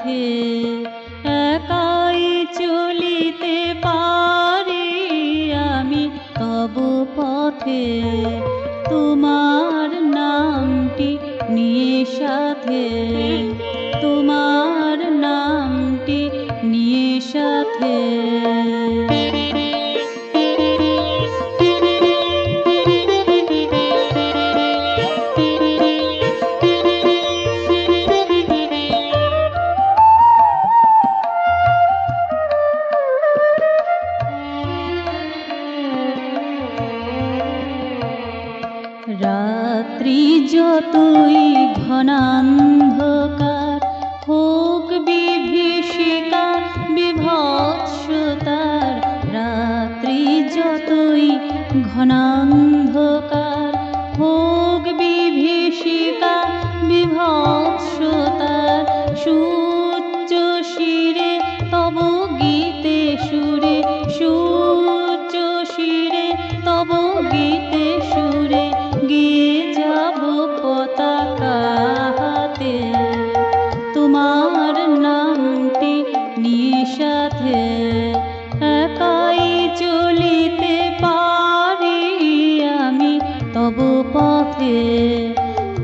সাথে একাই চলিতে পারি আমি তব পথে তোমার নামটি নিয়ে সাথে তোমার নামটি নিয়ে সাথে রাত্রি যতই ঘনান্ধকার হোক বিভীষিকা বিভৎসতার, রাত্রি যতই ঘনান্ধকার হোক বিভীষিকা বিভৎসতার, সূর্য শিরে তব গীতে সুরে সূর্য শিরে তব গীতে সুরে গিয়ে যাব পতাকা হাতে তোমার নামটি নিয়ে সাথে একাই চলিতে পারি আমি তব পথে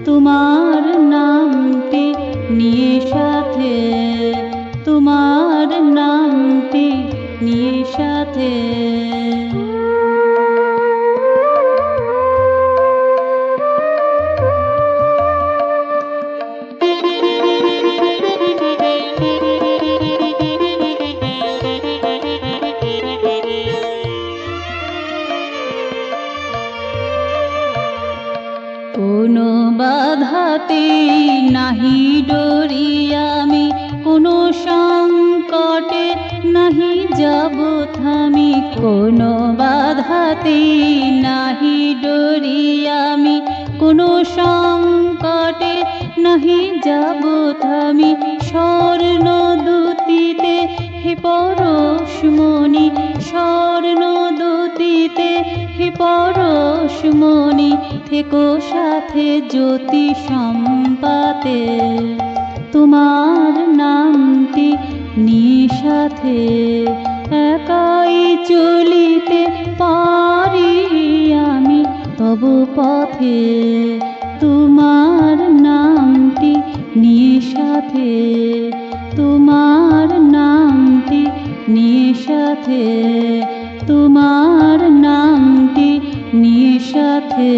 তোমার নামটি নিয়ে সাথে তোমার নামটি নিয়ে সাথে কোনো বাধাতে নাহি ডরি আমি, কোনো সংকটে নাহি যাব থামি, কোনো বাধাতে নাহি ডরি আমি, কোনো সংকটে নাহি যাব থামি, স্বর্ণ দুতিতে হে পরশমণি স্বর্ণ দুতিতে হে পরশমণি থেকো সাথে জ্যোতি সম্পাতে তোমার নামটি নিয়ে সাথে একাই চলিতে পারি আমি তব পথে তোমার নামটি নিয়ে সাথে তোমার নামটি নিয়ে সাথে তোমার নামটি নিয়ে সাথে